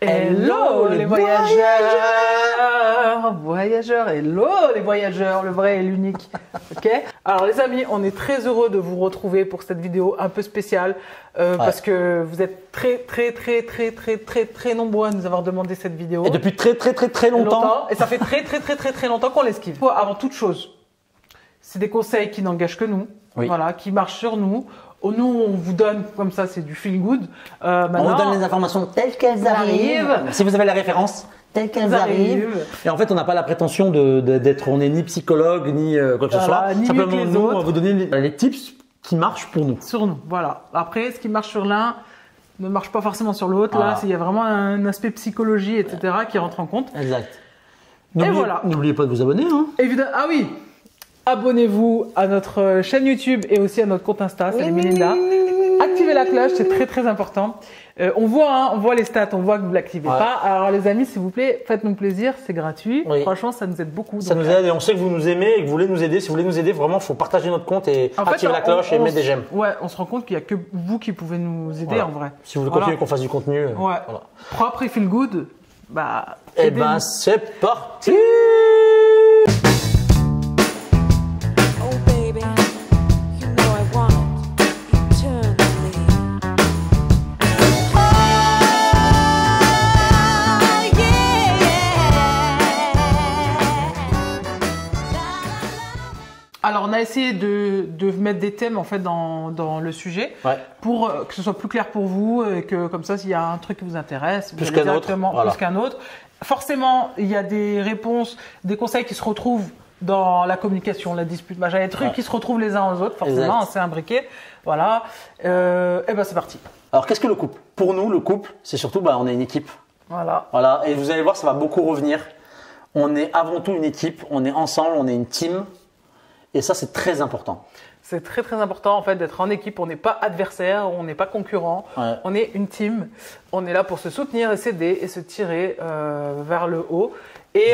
Hello les voyageurs, hello les voyageurs, le vrai et l'unique. Ok. Alors les amis, on est très heureux de vous retrouver pour cette vidéo un peu spéciale parce que vous êtes très nombreux à nous avoir demandé cette vidéo. Et depuis très longtemps. Et ça fait très longtemps qu'on l'esquive. Avant toute chose, c'est des conseils qui n'engagent que nous, voilà, qui marchent sur nous. Nous, on vous donne comme ça, c'est du feel good. On vous donne les informations telles qu'elles arrivent. Si vous avez la référence, telles qu'elles arrivent. Et en fait, on n'a pas la prétention d'être, on n'est ni psychologue ni quoi que ce soit. Simplement, nous, on va vous donner les tips qui marchent pour nous. Sur nous, voilà. Après, ce qui marche sur l'un ne marche pas forcément sur l'autre. Là, il y a vraiment un aspect psychologie, etc., qui rentre en compte. Exact. Et voilà. N'oubliez pas de vous abonner. Hein. Évidemment. Ah oui. Abonnez-vous à notre chaîne YouTube et aussi à notre compte Insta, c'est Melinda. Activez la cloche, c'est très important. On voit les stats, on voit que vous ne l'activez pas. Alors les amis, s'il vous plaît, faites-nous plaisir, c'est gratuit. Franchement, ça nous aide beaucoup. Ça nous aide et on sait que vous nous aimez et que vous voulez nous aider. Si vous voulez nous aider, vraiment, il faut partager notre compte et activer la cloche et mettre des j'aime. Ouais, on se rend compte qu'il n'y a que vous qui pouvez nous aider en vrai. Si vous voulez continuer qu'on fasse du contenu. Propre et feel good, bah. Et ben c'est parti. Alors, on a essayé de mettre des thèmes en fait dans le sujet pour que ce soit plus clair pour vous et que comme ça, s'il y a un truc qui vous intéresse, plus qu'un autre. Forcément, il y a des réponses, des conseils qui se retrouvent dans la communication, la dispute, machin, des trucs qui se retrouvent les uns aux autres. Forcément, c'est imbriqué. Voilà. Et ben c'est parti. Alors, qu'est-ce que le couple? Pour nous, le couple, c'est surtout, on est une équipe. Voilà. Et vous allez voir, ça va beaucoup revenir. On est avant tout une équipe. On est ensemble. On est une team. Et ça, c'est très important. C'est très important en fait d'être en équipe. On n'est pas adversaire, on n'est pas concurrent. On est une team. On est là pour se soutenir et s'aider et se tirer vers le haut. Et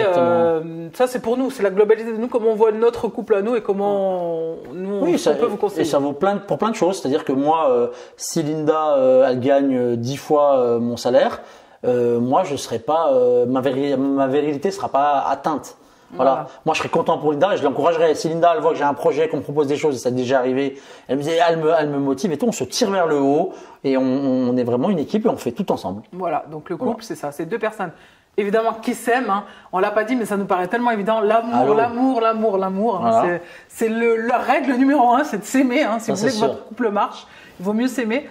ça, c'est pour nous. C'est la globalité de nous, comment on voit notre couple à nous et comment on peut vous conseiller. Et ça vaut pour plein de choses. C'est-à-dire que moi, si Linda, elle gagne 10 fois mon salaire, moi, je serai pas, ma virilité ne sera pas atteinte. Voilà. Moi, je serais content pour Linda et je l'encouragerais. Si Linda, elle voit que j'ai un projet, qu'on me propose des choses, et ça est déjà arrivé, elle me motive et tout, on se tire vers le haut et on est vraiment une équipe et on fait tout ensemble. Voilà. Donc, le couple, c'est ça. C'est deux personnes, évidemment, qui s'aiment. Hein. On l'a pas dit, mais ça nous paraît tellement évident. L'amour. Hein. C'est la règle numéro 1, c'est de s'aimer. Hein. Si vous voulez que votre couple marche, il vaut mieux s'aimer.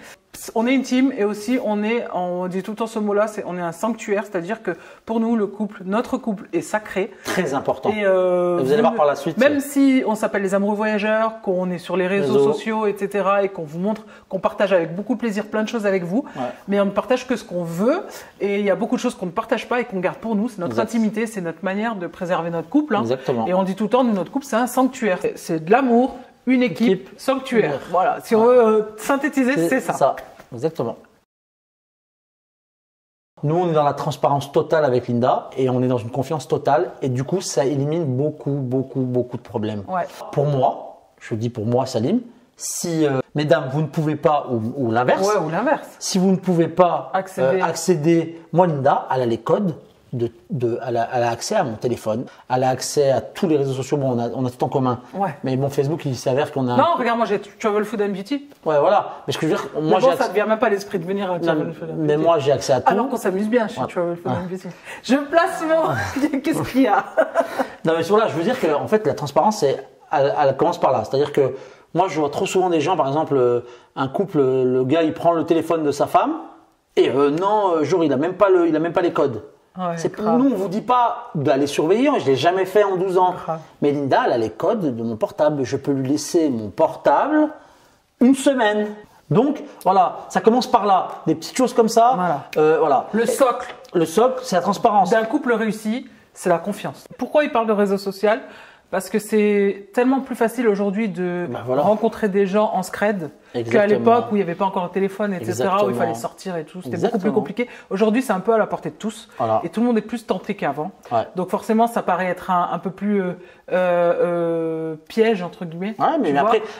On est une team et aussi on dit tout le temps ce mot-là, on est un sanctuaire, c'est-à-dire que pour nous, notre couple est sacré. Très important. Et vous allez voir par la suite. Même si on s'appelle les amoureux voyageurs, qu'on est sur les réseaux sociaux, etc. et qu'on vous montre, qu'on partage avec beaucoup de plaisir plein de choses avec vous, mais on ne partage que ce qu'on veut et il y a beaucoup de choses qu'on ne partage pas et qu'on garde pour nous. C'est notre intimité, c'est notre manière de préserver notre couple. Hein. Exactement. Et on dit tout le temps, notre couple, c'est un sanctuaire. C'est de l'amour. Une équipe sanctuaire. Voilà, si on veut synthétiser, c'est ça. Exactement. Nous, on est dans la transparence totale avec Linda et on est dans une confiance totale et du coup, ça élimine beaucoup de problèmes. Pour moi, je dis pour moi, Salim, si mesdames, vous ne pouvez pas ou l'inverse. Si vous ne pouvez pas accéder, moi, Linda, elle a les codes. Elle a accès à mon téléphone, elle a accès à tous les réseaux sociaux. Bon, on a tout en commun. Mais bon, Facebook, il s'avère qu'on a. Non, regarde, moi j'ai Travel Food and Beauty. Ouais, voilà. Mais ce que je veux dire, moi j'ai. Ça ne vient même pas à l'esprit de venir à Travel Food and Beauty. Mais moi j'ai accès à tout. Alors qu'on s'amuse bien chez Travel Food and Beauty. Je place mon. Qu'est-ce qu'il y a? Non, mais sur là, je veux dire que en fait, la transparence, elle commence par là. C'est-à-dire que moi, je vois trop souvent des gens, par exemple, un couple, le gars, il prend le téléphone de sa femme et genre, il a même pas les codes. Nous, on vous dit pas d'aller surveiller, je l'ai jamais fait en 12 ans. Mais Linda, elle a les codes de mon portable. Je peux lui laisser mon portable une semaine. Donc, voilà, ça commence par là. Des petites choses comme ça. Le socle. Le socle, c'est la transparence. D'un couple réussi, c'est la confiance. Pourquoi il parle de réseau social? Parce que c'est tellement plus facile aujourd'hui de rencontrer des gens en scred qu'à l'époque où il n'y avait pas encore le téléphone, etc., où il fallait sortir et tout. C'était beaucoup plus compliqué. Aujourd'hui, c'est un peu à la portée de tous. Voilà. Et tout le monde est plus tenté qu'avant. Ouais. Donc forcément, ça paraît être un peu plus piège, entre guillemets. Ouais, mais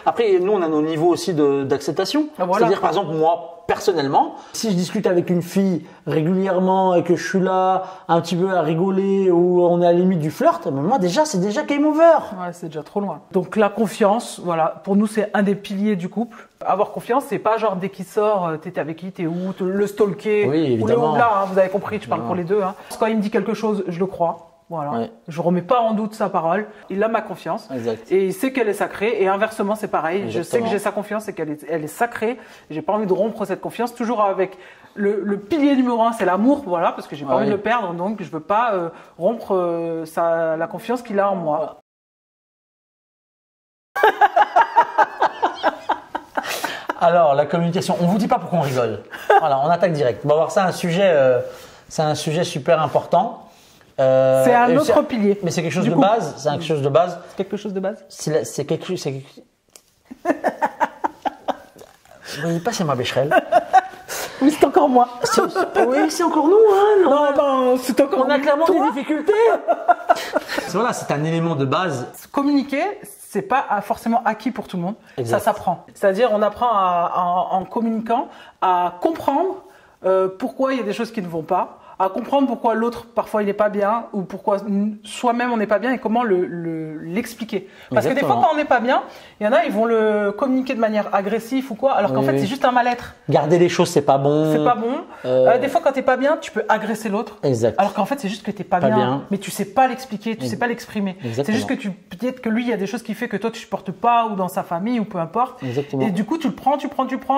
après, nous, on a nos niveaux aussi d'acceptation. Voilà. C'est-à-dire, par exemple, moi, personnellement, si je discute avec une fille régulièrement et que je suis là un petit peu à rigoler ou on est à la limite du flirt, moi déjà c'est déjà game over. Ouais, c'est déjà trop loin. Donc la confiance, voilà, pour nous c'est un des piliers du couple. Avoir confiance, c'est pas genre dès qu'il sort, t'es avec qui, t'es où, le stalker, oui, ou le là, hein, vous avez compris, je parle pour les deux. Hein. Quand il me dit quelque chose, je le crois. Voilà. Ouais. Je remets pas en doute sa parole. Il a ma confiance. Exact. Et il sait qu'elle est sacrée. Et inversement, c'est pareil. Exactement. Je sais que j'ai sa confiance et qu'elle est sacrée. J'ai pas envie de rompre cette confiance. Toujours avec le pilier numéro 1, c'est l'amour. Voilà, parce que j'ai pas envie de le perdre. Donc, je veux pas rompre la confiance qu'il a en moi. Alors, la communication. On vous dit pas pourquoi on rigole. Voilà, on attaque direct. On va voir ça, c'est un sujet super important. C'est un autre pilier. Mais c'est quelque chose de base. C'est quelque chose de base. C'est quelque chose de base. C'est quelque chose. Oui, passez-moi Becherel. Oui, c'est encore moi. Oui, c'est encore nous. Hein, non, c'est encore. On a clairement des difficultés. Voilà, c'est un élément de base. Communiquer, c'est pas forcément acquis pour tout le monde. Exact. Ça s'apprend. C'est-à-dire, on apprend en communiquant à comprendre pourquoi il y a des choses qui ne vont pas. À comprendre pourquoi l'autre parfois il n'est pas bien ou pourquoi soi-même on n'est pas bien et comment l'expliquer. Parce que des fois quand on n'est pas bien, il y en a ils vont le communiquer de manière agressive ou quoi, alors qu'en fait c'est juste un mal-être. Garder les choses c'est pas bon. C'est pas bon. Des fois quand t'es pas bien, tu peux agresser l'autre. Exact. Alors qu'en fait c'est juste que t'es pas bien, mais tu sais pas l'expliquer, tu sais pas l'exprimer. C'est juste que peut-être que lui il y a des choses qui fait que toi tu supportes pas ou dans sa famille ou peu importe. Exactement. Et du coup tu le prends,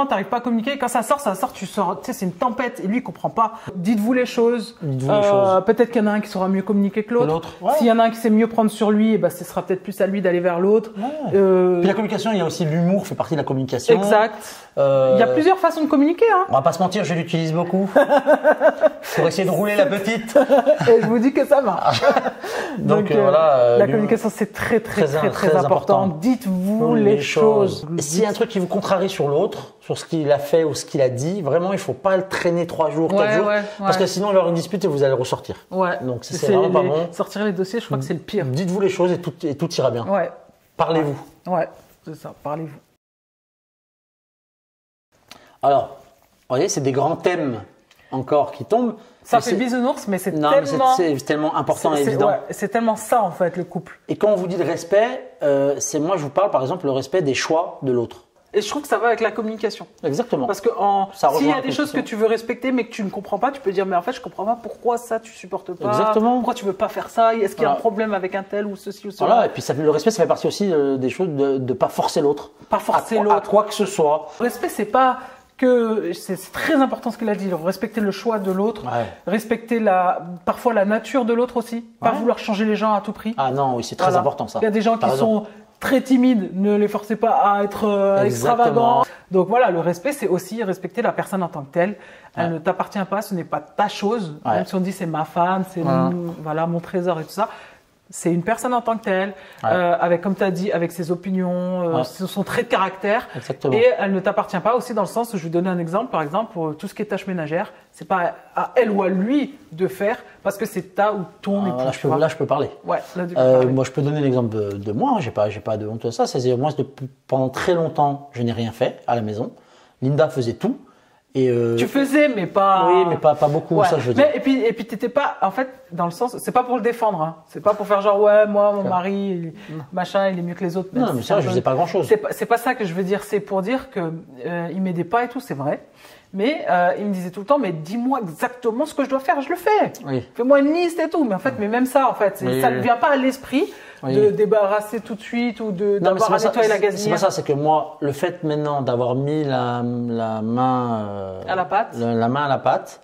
t'arrives pas à communiquer. Et quand ça sort, tu sors. Tu sais c'est une tempête et lui il comprend pas. Dites-vous les choses. Peut-être qu'il y en a un qui saura mieux communiquer que l'autre. Ouais. S'il y en a un qui sait mieux prendre sur lui, ce sera peut-être plus à lui d'aller vers l'autre. Ouais. Puis la communication, il y a aussi l'humour, fait partie de la communication. Exact. Il y a plusieurs façons de communiquer. Hein. On va pas se mentir, je l'utilise beaucoup pour essayer de rouler la petite. Et je vous dis que ça marche. Donc voilà. La communication, c'est très important. Dites-vous les choses. Et s'il y a un truc qui vous contrarie sur l'autre, sur ce qu'il a fait ou ce qu'il a dit, vraiment, il faut pas le traîner 3 jours, 4 jours, parce que sinon il va y avoir une dispute et vous allez ressortir. Ouais. Donc si c'est vraiment pas bon. Sortir les dossiers, je crois que c'est le pire. Dites-vous les choses et tout ira bien. Ouais. Parlez-vous. Ouais, c'est ça, parlez-vous. Alors, vous voyez, c'est des grands thèmes encore qui tombent. Ça fait bisounours, mais c'est tellement important et évident. Ouais, c'est tellement ça en fait, le couple. Et quand on vous dit le respect, moi je vous parle par exemple le respect des choix de l'autre. Et je trouve que ça va avec la communication. Exactement. Parce que s'il y a des choses que tu veux respecter mais que tu ne comprends pas, tu peux dire mais en fait je comprends pas pourquoi ça tu supportes pas. Exactement. Pourquoi tu veux pas faire ça? Est-ce qu'il y a un problème avec un tel ou ceci ou cela? Voilà. Et puis le respect, ça fait partie aussi des choses de pas forcer l'autre. Pas forcer l'autre. À quoi que ce soit. Le respect, c'est pas que c'est très important ce qu'il a dit. Respecter le choix de l'autre, respecter parfois la nature de l'autre aussi, pas vouloir changer les gens à tout prix. Ah non, oui, c'est très important ça. Il y a des gens qui sont très timides, ne les forcez pas à être extravagants. Donc voilà, le respect, c'est aussi respecter la personne en tant que telle. Elle ne t'appartient pas, ce n'est pas ta chose. Même si on dit c'est ma femme, c'est mon trésor et tout ça. C'est une personne en tant que telle, avec, comme tu as dit, avec ses opinions, son trait de caractère. Exactement. Et elle ne t'appartient pas aussi dans le sens où je vais donner un exemple. Par exemple, pour tout ce qui est tâches ménagères, c'est pas à elle ou à lui de faire parce que c'est ta ou ton époux. Là, je peux parler. Ouais, là, tu peux parler. Moi, je peux donner l'exemple de moi. J'ai pas de honte de ça. Moi, pendant très longtemps, je n'ai rien fait à la maison. Linda faisait tout. Tu faisais, mais pas. Oui, mais pas beaucoup, ça je veux dire. Et puis t'étais pas, en fait, dans le sens, c'est pas pour le défendre, hein. C'est pas pour faire genre, moi, mon mari, machin, il est mieux que les autres. Non, mais ça, je faisais pas grand chose. C'est pas ça que je veux dire, c'est pour dire que, il m'aidait pas et tout, c'est vrai. Mais, il me disait tout le temps, mais dis-moi exactement ce que je dois faire, je le fais. Oui. Fais-moi une liste et tout. Mais en fait, même ça, en fait, ça ne vient pas à l'esprit. De débarrasser tout de suite ou d'avoir à nettoyer la gazinière. C'est pas ça, c'est que moi, le fait maintenant d'avoir mis la main à la pâte,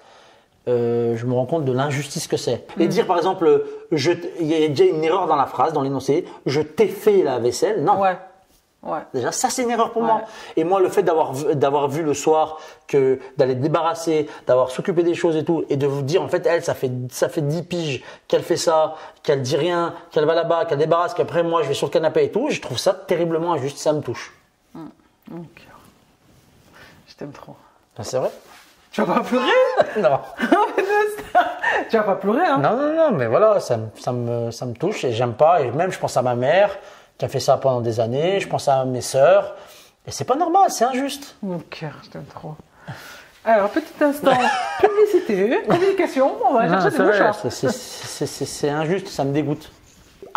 je me rends compte de l'injustice que c'est. Et dire par exemple, il y a déjà une erreur dans la phrase, dans l'énoncé, je t'ai fait la vaisselle, non. Ouais. Déjà, ça c'est une erreur pour moi. Et moi, le fait d'avoir vu le soir que d'aller débarrasser, d'avoir s'occupé des choses et tout, et de vous dire en fait, elle, ça fait 10 piges qu'elle fait ça, qu'elle dit rien, qu'elle va là-bas, qu'elle débarrasse, qu'après moi je vais sur le canapé et tout, je trouve ça terriblement injuste, ça me touche. Okay. Je t'aime trop. Ah, c'est vrai? Tu vas pas pleurer? Non. Tu vas pas pleurer, hein? Non, mais voilà, ça me touche et j'aime pas. Et même, je pense à ma mère qui a fait ça pendant des années. Je pense à mes sœurs. Et c'est pas normal, c'est injuste. Mon cœur, je t'aime trop. Alors, petit instant, publicité, communication, on va chercher des mots chats. C'est injuste, ça me dégoûte.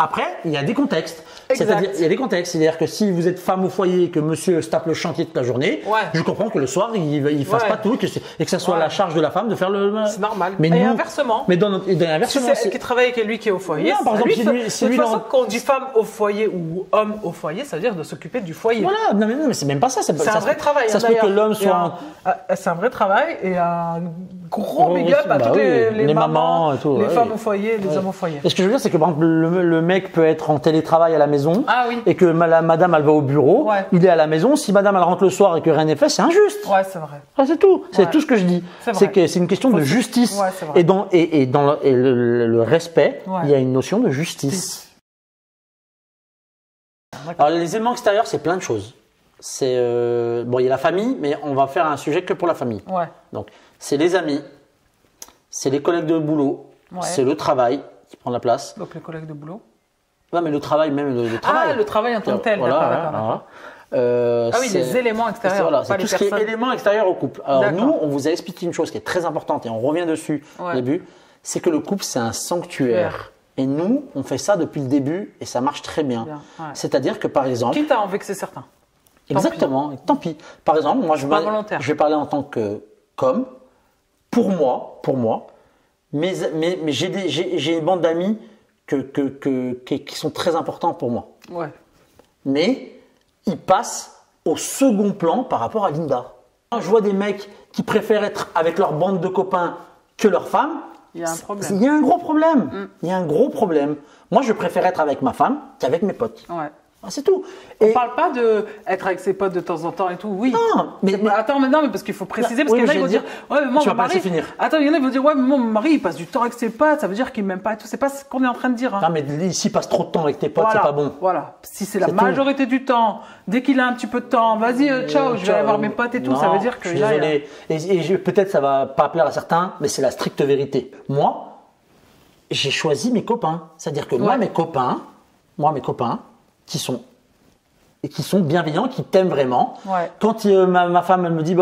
Après, il y a des contextes. Exact. Il y a des contextes. C'est-à-dire que si vous êtes femme au foyer et que monsieur se tape le chantier toute la journée, je comprends que le soir, il fasse pas tout et que ça soit la charge de la femme de faire le. C'est normal. Mais et nous, inversement. Mais dans inversement. Si c'est elle qui travaille avec lui qui est au foyer. Non, par exemple, de toute façon, quand on dit femme au foyer ou homme au foyer, ça veut dire de s'occuper du foyer. Voilà, non, mais c'est même pas ça. C'est un vrai travail. Ça se peut que l'homme soit. C'est un vrai travail et un gros big up à toutes les mamans, et tout, les femmes au foyer, les hommes au foyer. Et ce que je veux dire, c'est que par exemple, le mec peut être en télétravail à la maison et que madame elle va au bureau, il est à la maison. Si madame elle rentre le soir et que rien n'est fait, c'est injuste. Ouais, c'est vrai. C'est tout. C'est tout ce que je dis. C'est que c'est une question de justice. Ouais, dans le respect, il y a une notion de justice. Alors les éléments extérieurs, c'est plein de choses. C'est bon, il y a la famille, mais on va faire un sujet que pour la famille. Ouais. Donc c'est les amis, c'est les collègues de boulot, c'est le travail qui prend la place. Donc les collègues de boulot. Ouais, mais le travail, même le travail. Ah, le travail en tant que tel. Voilà, ah oui, les éléments extérieurs. Voilà, c'est tout ce qui est éléments extérieurs au couple. Alors nous, on vous a expliqué une chose qui est très importante et on revient dessus au début, c'est que le couple, c'est un sanctuaire. Et nous, on fait ça depuis le début et ça marche très bien. C'est-à-dire que par exemple… Quitte à en vexer certains. Exactement, tant pis. Par exemple, moi je vais parler en tant que comme, pour moi, mais j'ai une bande d'amis qui sont très importants pour moi. Ouais. Mais ils passent au second plan par rapport à Linda. Quand je vois des mecs qui préfèrent être avec leur bande de copains que leur femme, il y a un problème. Il y a un gros problème. Il y a un gros problème. Moi, je préfère être avec ma femme qu'avec mes potes. Ouais. C'est tout. On parle pas de être avec ses potes de temps en temps et tout. Oui. Non, mais attends, mais non, mais parce qu'il faut préciser parce qu'il y en a qui vont dire ouais, mais moi, tu vas mon pas mari. laisser finir. Attends, il y en a qui vont dire ouais, mais moi, mon mari, il passe du temps avec ses potes, ça veut dire qu'il m'aime pas et tout. C'est pas ce qu'on est en train de dire. Hein. Non, mais s'il passe trop de temps avec tes potes, c'est pas bon. Voilà. Si c'est la majorité du temps, dès qu'il a un petit peu de temps, vas-y, ciao, je vais aller voir mes potes et tout. Ça veut dire que je suis désolé. Et peut-être ça va pas plaire à certains, mais c'est la stricte vérité. Moi, j'ai choisi mes copains. C'est-à-dire que moi, mes copains qui sont bienveillants, qui t'aiment vraiment. Ouais. Quand ma femme elle me dit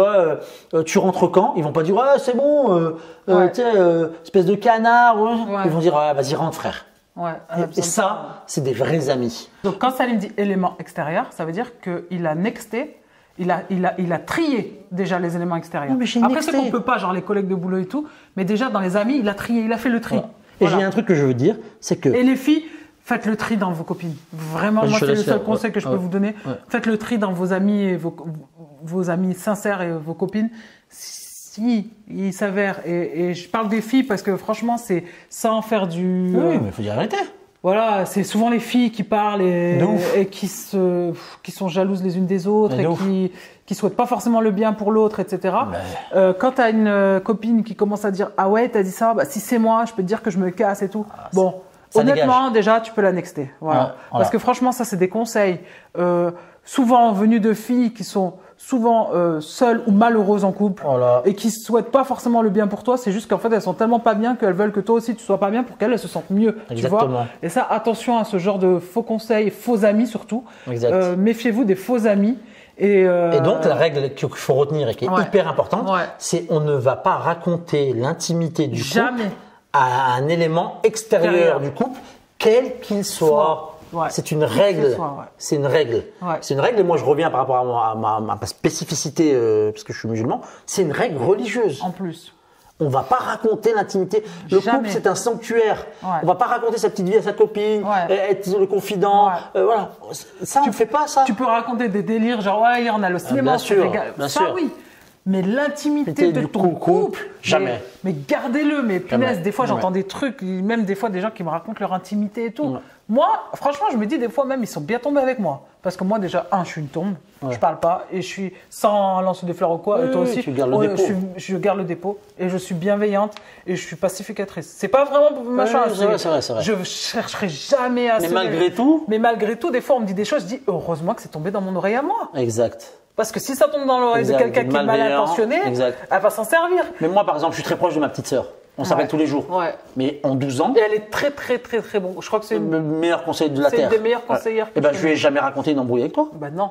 tu rentres quand, ils vont pas dire c'est bon, espèce de canard. Ils vont dire vas-y rentre frère. Ouais. Et ça, c'est des vrais amis. Donc quand Salim dit élément extérieur, ça veut dire qu'il a nexté. Il a trié déjà les éléments extérieurs. Non, mais après, c'est qu'on peut pas, genre les collègues de boulot et tout, mais déjà dans les amis, il a trié, il a fait le tri. Voilà. Et j'ai un truc que je veux dire, c'est que… Et les filles, faites le tri dans vos copines. Vraiment, moi, c'est le seul conseil que je peux vous donner. Faites le tri dans vos amis, et vos amis sincères et vos copines. Si il s'avère, et je parle des filles parce que franchement, c'est sans faire du… Oui, mais il faut dire la vérité. Voilà, c'est souvent les filles qui parlent et qui sont jalouses les unes des autres et qui souhaitent pas forcément le bien pour l'autre, etc. Quand tu as une copine qui commence à dire ah ouais, t'as dit ça, bah si c'est moi, je peux te dire que je me casse et tout. Bon, honnêtement, déjà tu peux la nexter. Voilà. Parce que franchement, ça c'est des conseils souvent venus de filles qui sont souvent seules ou malheureuses en couple et qui souhaitent pas forcément le bien pour toi. C'est juste qu'en fait elles sont tellement pas bien qu'elles veulent que toi aussi tu sois pas bien pour qu'elles se sentent mieux. Exactement. Tu vois. Et ça, attention à ce genre de faux conseils, faux amis surtout. Méfiez-vous des faux amis. Et donc la règle qu'il faut retenir et qui est hyper importante, c'est on ne va pas raconter l'intimité du couple à un élément extérieur du couple, quel qu'il soit. C'est une règle. C'est une règle. C'est une règle. Et moi, je reviens par rapport à ma spécificité, parce que je suis musulman. C'est une règle religieuse. En plus. On va pas raconter l'intimité. Le couple, c'est un sanctuaire. On va pas raconter sa petite vie à sa copine, être le confident. Voilà. Ça, on ne fait pas ça. Tu peux raconter des délires, genre hier on a le cinéma. Bien sûr. Oui. Mais l'intimité de ton couple, jamais. Mais gardez-le. Mais punaise, des fois j'entends des trucs, même des fois des gens qui me racontent leur intimité et tout. Moi, franchement, je me dis des fois même ils sont bien tombés avec moi. Parce que moi déjà, je suis une tombe, je parle pas et je suis sans lancer des fleurs ou quoi. Et toi aussi, tu gardes le dépôt. Je garde le dépôt et je suis bienveillante et je suis pacificatrice. C'est pas vraiment machin. C'est vrai. Je chercherai jamais à… Mais malgré tout, des fois on me dit des choses, je dis heureusement que c'est tombé dans mon oreille à moi. Exact. Parce que si ça tombe dans l'oreille de quelqu'un qui est mal intentionné, elle va s'en servir. Mais moi, par exemple, je suis très proche de ma petite sœur. On s'appelle tous les jours. Ouais. Mais en 12 ans. Et elle est très, très, très, très bon. Je crois que c'est le meilleur conseiller de la Terre. C'est une des meilleures conseillères. Et je lui ai jamais raconté une embrouille avec toi. Ben non.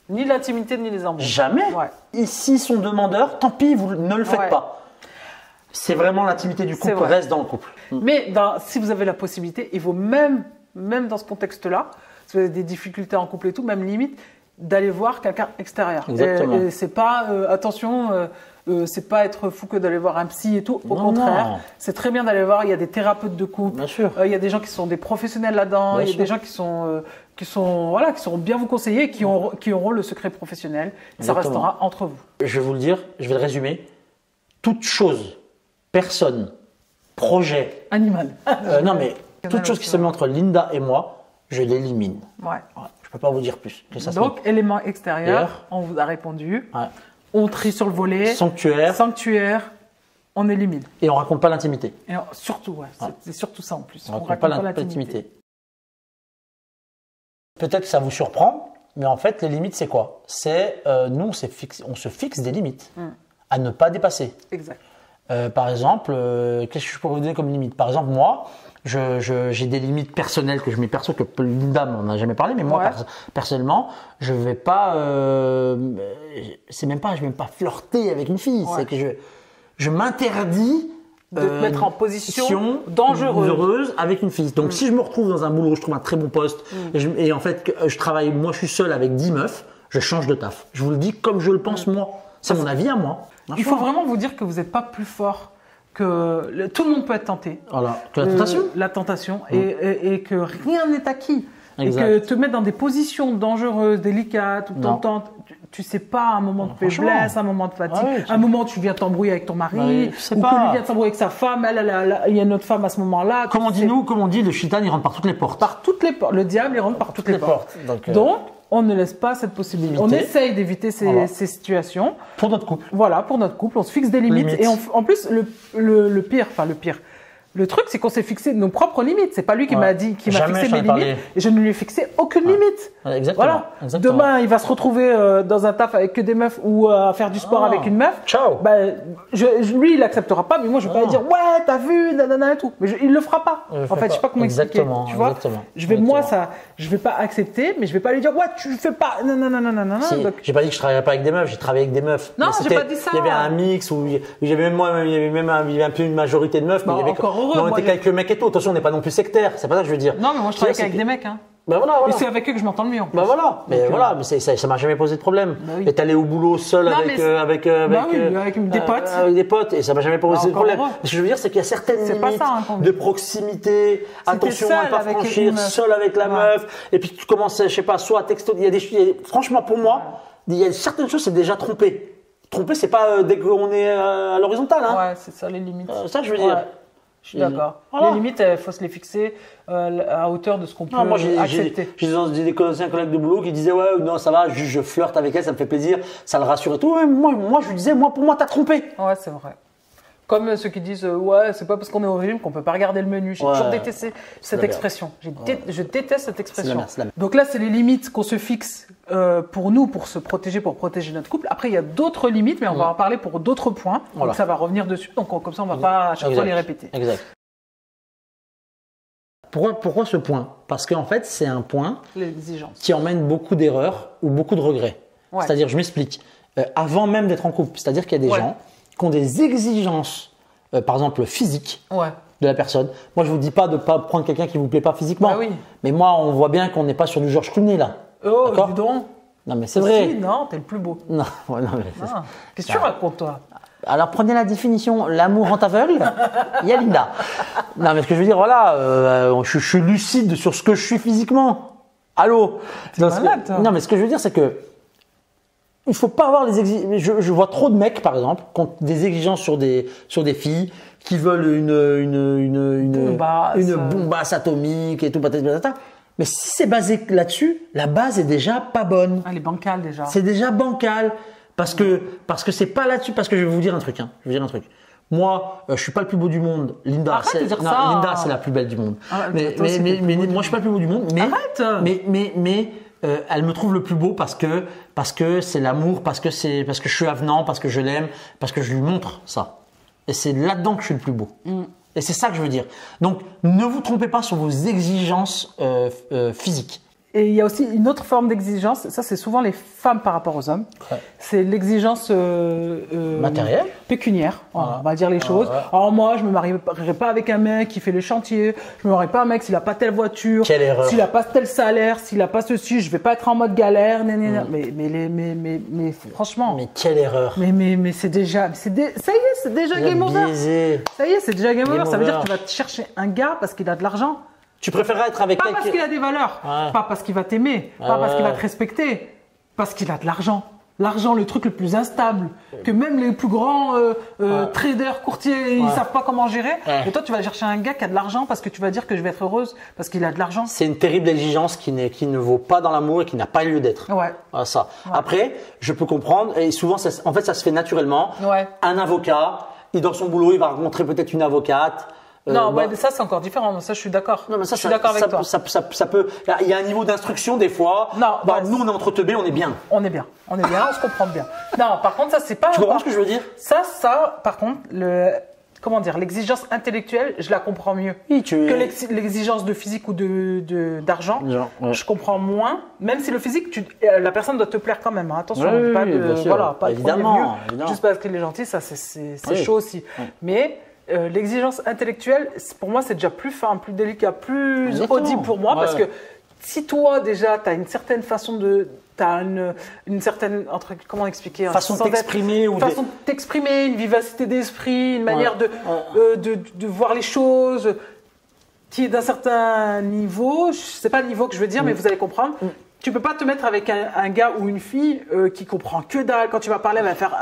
Ni l'intimité, ni les embrouilles. Jamais. Et s'ils sont demandeurs, tant pis, vous ne le faites pas. C'est vraiment l'intimité du couple, reste dans le couple. Mais si vous avez la possibilité, il vaut même dans ce contexte-là, si vous avez des difficultés en couple et tout, même limite, d'aller voir quelqu'un extérieur. Exactement. Et c'est pas, attention, c'est pas être fou que d'aller voir un psy et tout. Au contraire, c'est très bien d'aller voir. Il y a des thérapeutes de couple. Bien sûr. Il y a des gens qui sont des professionnels là-dedans. Il y a des gens qui sauront bien vous conseiller et qui auront le secret professionnel. Ça restera entre vous. Je vais vous le dire, je vais le résumer. Toute chose, personne, projet. Animal. Non, mais toute chose qui se met entre Linda et moi, je l'élimine. Ouais. Je peux pas vous dire plus. Donc, élément extérieur, on vous a répondu. Ouais. On trie sur le volet. Sanctuaire, on élimine. Et on raconte pas l'intimité. Et surtout, c'est surtout ça en plus. On raconte pas l'intimité. Peut-être que ça vous surprend, mais en fait, les limites, c'est quoi? C'est nous, on se fixe des limites à ne pas dépasser. Exact. Par exemple, qu'est-ce que je pourrais vous donner comme limite? Par exemple, moi, j'ai des limites personnelles que je mets perso, que Linda m'en a jamais parlé, mais moi, personnellement, je vais pas, je vais même pas flirter avec une fille. C'est que je m'interdis de te mettre en position dangereuse avec une fille. Donc, si je me retrouve dans un boulot, je trouve un très bon poste, et en fait, je travaille, moi, je suis seul avec 10 meufs, je change de taf. Je vous le dis comme je le pense, moi. C'est mon avis à moi. Il faut vraiment vous dire que vous n'êtes pas plus fort que tout le monde peut être tenté. Voilà. Que la tentation. La tentation et que rien n'est acquis. Exact. Et que te mettre dans des positions dangereuses, délicates, ou tentantes, tu sais pas un moment de faiblesse, un moment de fatigue, un moment où tu viens t'embrouiller avec ton mari, ou que lui vient s'embrouiller avec sa femme, il y a une autre femme à ce moment-là. Comme on dit, le shaitan, il rentre par toutes les portes. Par toutes les portes. Le diable, il rentre par toutes les portes. Donc, on ne laisse pas cette possibilité. On essaye d'éviter ces situations. Pour notre couple. Voilà, pour notre couple. On se fixe des limites. Et en plus, le pire. Le truc, c'est qu'on s'est fixé nos propres limites. C'est pas lui qui m'a fixé mes limites. Et je ne lui ai fixé aucune limite. Exactement. Voilà. Exactement. Demain, il va se retrouver dans un taf avec que des meufs ou à faire du sport avec une meuf. Ciao. Lui, il acceptera pas. Mais moi, je vais pas lui dire, ouais, t'as vu, nanana et tout. Mais il le fera pas. En fait, je sais pas comment expliquer. Tu vois. Je vais pas accepter, mais je vais pas lui dire, ouais, tu fais pas, nanana. J'ai pas dit que je travaillais pas avec des meufs. J'ai travaillé avec des meufs. Non, j'ai pas dit ça. Il y avait un mix où il y avait un peu une majorité de meufs, mais il y avait on était quelques mecs et tout. Attention, on n'est pas non plus sectaire. C'est pas ça que je veux dire. Non, mais moi je travaille avec des mecs. Et c'est avec eux que je m'entends le mieux. Mais ça m'a jamais posé de problème. Et t'allais au boulot seul avec des potes. Avec des potes, et ça m'a jamais posé de problème. Ce que je veux dire, c'est qu'il y a certaines limites de proximité. Attention à ne pas franchir seul avec la meuf. Et puis tu commences, je sais pas, soit à texto. Franchement, pour moi, il y a certaines choses, c'est déjà tromper. Tromper, c'est pas dès qu'on est à l'horizontale. Ouais, c'est ça les limites. Ça, je veux dire. Je suis d'accord. Voilà. Les limites, il faut se les fixer à hauteur de ce qu'on peut accepter. J'ai des collègues de boulot qui disaient ouais, non, ça va, je flirte avec elle, ça me fait plaisir, ça le rassure et tout. Ouais, moi, je lui disais, pour moi, t'as trompé. Ouais, c'est vrai. Comme ceux qui disent ouais, c'est pas parce qu'on est au régime qu'on peut pas regarder le menu. J'ai toujours détesté cette expression. Je déteste cette expression. Donc là, c'est les limites qu'on se fixe pour nous, pour se protéger, pour protéger notre couple. Après, il y a d'autres limites, mais on va en parler pour d'autres points. Donc ça va revenir dessus. Donc comme ça, on va pas à chaque fois les répéter. Exact. Pourquoi ce point? Parce qu'en fait, c'est un point qui emmène beaucoup d'erreurs ou beaucoup de regrets. Ouais. C'est-à-dire, je m'explique. Avant même d'être en couple, c'est-à-dire qu'il y a des gens qui ont des exigences, par exemple physiques, de la personne. Moi, je vous dis pas de pas prendre quelqu'un qui vous plaît pas physiquement. Mais moi, on voit bien qu'on n'est pas sur du Georges Clooney là. Oh, dis donc. Non, mais c'est vrai. Non, t'es le plus beau. Non, qu'est-ce que tu racontes, toi? Alors, prenez la définition, l'amour rend aveugle. Il y a Linda. Non, mais ce que je veux dire, voilà, je suis lucide sur ce que je suis physiquement. Allô? Non, mais ce que je veux dire, c'est que il faut pas avoir les exigences. Je vois trop de mecs, par exemple, qui ont des exigences sur des filles qui veulent une bombasse atomique et tout, patata. Mais si c'est basé là-dessus, la base est déjà pas bonne. Elle est bancale déjà. C'est déjà bancal. Parce que c'est pas là-dessus. Parce que je vais vous dire un truc. Moi, je suis pas le plus beau du monde. Linda, Linda, c'est la plus belle du monde. Mais moi, je suis pas le plus beau du monde. Mais elle me trouve le plus beau parce que c'est l'amour, parce que je suis avenant, parce que je l'aime, parce que je lui montre ça. Et c'est là-dedans que je suis le plus beau. Et c'est ça que je veux dire. Donc, ne vous trompez pas sur vos exigences physiques. Et il y a aussi une autre forme d'exigence, ça c'est souvent les femmes par rapport aux hommes, c'est l'exigence matérielle, pécuniaire, on va dire les choses. Alors moi je me marierai pas avec un mec qui fait les chantiers, je me marierai pas un mec s'il a pas telle voiture, s'il a pas tel salaire, s'il a pas ceci, je vais pas être en mode galère, mais franchement. Mais quelle erreur. Mais c'est déjà, ça y est, c'est déjà game over. Ça y est, c'est déjà game over, ça veut dire que tu vas te chercher un gars parce qu'il a de l'argent. Tu préférerais être avec quelqu'un. Pas parce qu'il a des valeurs, pas parce qu'il va t'aimer, pas parce qu'il va te respecter, parce qu'il a de l'argent. L'argent, le truc le plus instable, que même les plus grands traders, courtiers, ils savent pas comment gérer. Et toi, tu vas chercher un gars qui a de l'argent parce que tu vas dire que je vais être heureuse parce qu'il a de l'argent. C'est une terrible exigence qui ne vaut pas dans l'amour et qui n'a pas lieu d'être. Voilà, ça. Après, je peux comprendre, et souvent, ça se fait naturellement. Un avocat, dans son boulot, il va rencontrer peut-être une avocate. Non, ça c'est encore différent. Ça, je suis d'accord. Non, mais ça, je suis d'accord avec toi. Ça peut. Il y a un niveau d'instruction des fois. Non, nous, on est entre teubés, on est bien. On est bien, on se comprend bien. Non, par contre, ça c'est pas. Tu comprends ce que je veux dire? Ça, par contre, l'exigence intellectuelle, je la comprends mieux que l'exigence de physique ou d'argent. Je comprends moins, même si le physique, la personne doit te plaire quand même. Hein. Attention, pas évidemment, juste parce qu'elle est gentille, ça c'est chaud aussi. Mais l'exigence intellectuelle, pour moi, c'est déjà plus fin, plus délicat, plus audible pour moi, parce que si toi déjà, tu as une certaine façon de, t'as une certaine, comment expliquer, façon de t'exprimer, façon de t'exprimer, une vivacité d'esprit, une manière de voir les choses qui est d'un certain niveau. C'est pas le niveau que je veux dire, mais vous allez comprendre. Tu peux pas te mettre avec un gars ou une fille qui comprend que dalle. Quand tu vas parler, elle va faire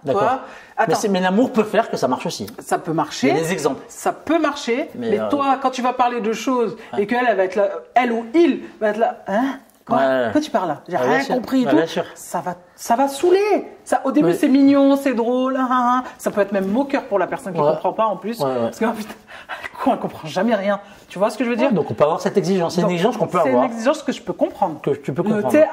D'accord. Mais l'amour peut faire que ça marche aussi. Ça peut marcher. Il y a des exemples. Ça peut marcher. Mais toi, quand tu vas parler de choses et qu'elle elle va être là, elle ou il va être là, Quoi tu parles là? J'ai rien compris. Bien sûr. Ça va saouler. Au début, c'est mignon, c'est drôle. Ça peut être même moqueur pour la personne qui ne comprend pas en plus. Parce qu'en putain, elle ne comprend jamais rien. Tu vois ce que je veux dire? Donc on peut avoir cette exigence. C'est une exigence qu'on peut avoir. C'est une exigence que je peux comprendre. Que tu peux comprendre. Tu sais,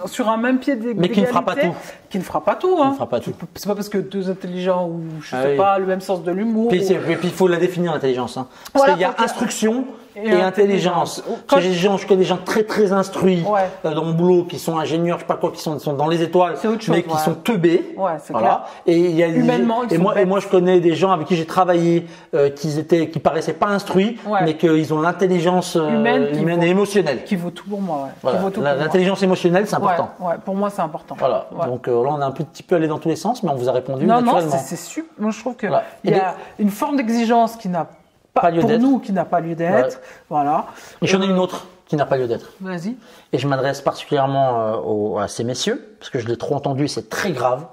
sur un même pied d'égalité. Mais qui ne fera pas tout. Qui ne fera pas tout. Qui ne fera pas tout. C'est pas parce que deux intelligents ou je sais pas, le même sens de l'humour. Puis il faut la définir, l'intelligence. Parce qu'il y a instruction et intelligence. Je connais des gens très très instruits dans mon boulot qui sont ingénieurs, je sais pas quoi, qui sont dans les étoiles, mais qui sont teubés. Voilà. Et il y a humainement, moi je connais des gens avec qui j'ai travaillé qui paraissaient pas instruits, mais qu'ils ont l'intelligence humaine et émotionnelle. Qui vaut tout pour moi. L'intelligence émotionnelle, c'est important. Pour moi c'est important. Voilà. Donc là on a un petit peu allé dans tous les sens, mais on vous a répondu naturellement. Non, c'est super. Moi je trouve que il y a une forme d'exigence qui n'a pas lieu d'être. Pour nous, qui n'a pas lieu d'être. Voilà. Et j'en ai une autre qui n'a pas lieu d'être. Vas-y. Et je m'adresse particulièrement à ces messieurs, parce que je l'ai trop entendu, c'est très grave.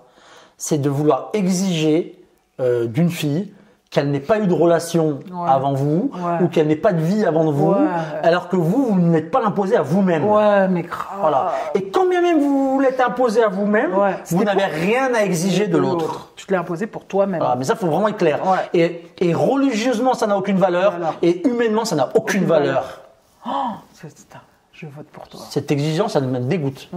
C'est de vouloir exiger d'une fille qu'elle n'ait pas eu de relation avant vous, ou qu'elle n'ait pas de vie avant vous, alors que vous n'êtes pas l'imposé à vous-même. Ouais, mais grave. Voilà. Et quand bien même vous l'êtes imposé à vous-même, vous n'avez rien à exiger de l'autre. Tu te l'as imposé pour toi-même. Voilà, mais ça, faut vraiment être clair. Et religieusement, ça n'a aucune valeur, et humainement, ça n'a aucune valeur. Oh, je vote pour toi. Cette exigence, ça me dégoûte.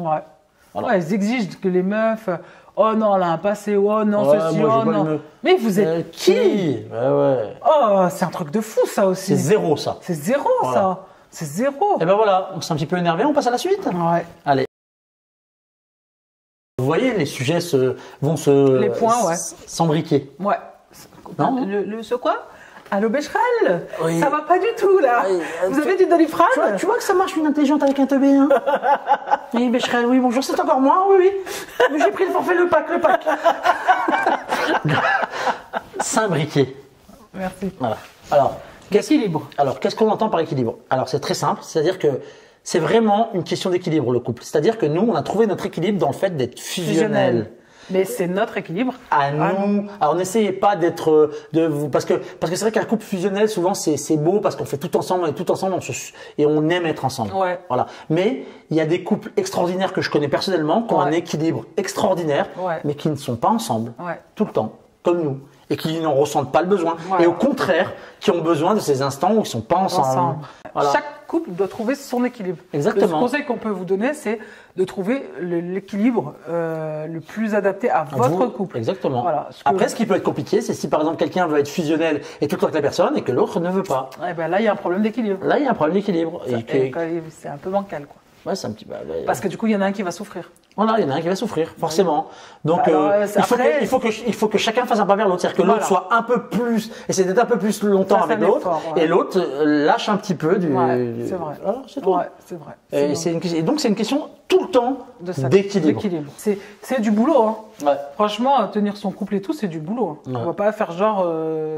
Elles exigent que les meufs. Oh non, elle a un passé. Oh non, ceci. Oh non. Mais vous êtes qui? Oh, c'est un truc de fou, ça aussi. C'est zéro, ça. C'est zéro, ça. C'est zéro. Et ben voilà, on s'est un petit peu énervé. On passe à la suite. Allez. Vous voyez, les sujets vont les points, s'embriquer. Non. Ce quoi? Allô Becherel, ça va pas du tout là. Vous avez du Doliprane? Tu vois que ça marche une intelligente avec un teubé, hein? Oui, Becherel, oui, bonjour, c'est encore moi, oui. Mais j'ai pris le forfait, le pack. S'imbriquer. Merci. Voilà. Alors, équilibre. Alors, qu'est-ce qu'on entend par équilibre? Alors, c'est très simple, c'est-à-dire que c'est vraiment une question d'équilibre, le couple. C'est-à-dire que nous, on a trouvé notre équilibre dans le fait d'être fusionnel. Mais c'est notre équilibre. À nous. Alors n'essayez pas d'être parce que c'est vrai qu'un couple fusionnel souvent c'est beau parce qu'on fait tout ensemble et on aime être ensemble. Voilà. Mais il y a des couples extraordinaires que je connais personnellement qui ont un équilibre extraordinaire, mais qui ne sont pas ensemble tout le temps, comme nous, et qui n'en ressentent pas le besoin. Et au contraire, qui ont besoin de ces instants où ils sont pas ensemble. Voilà. chaque couple doit trouver son équilibre. Exactement. Le conseil qu'on peut vous donner, c'est de trouver l'équilibre le plus adapté à votre couple. Exactement. Voilà. Après, ce qui peut être compliqué, c'est si par exemple quelqu'un veut être fusionnel et tout le temps avec la personne et que l'autre ne veut pas. Eh ben là, il y a un problème d'équilibre. Là, il y a un problème d'équilibre. C'est un peu bancal, quoi. Ouais, c'est un petit. Parce que du coup, il y en a un qui va souffrir. Voilà, il y en a un qui va souffrir, forcément. Donc, il faut que chacun fasse un pas vers l'autre. C'est-à-dire que l'autre soit un peu plus, essaie d'être un peu plus longtemps avec l'autre, et l'autre lâche un petit peu du. C'est vrai. Voilà, c'est tout. Ouais, c'est vrai. Et donc, c'est une question tout le temps d'équilibre. C'est du boulot, hein. Ouais. Franchement, tenir son couple et tout, c'est du boulot. Hein. Ouais. On va pas faire genre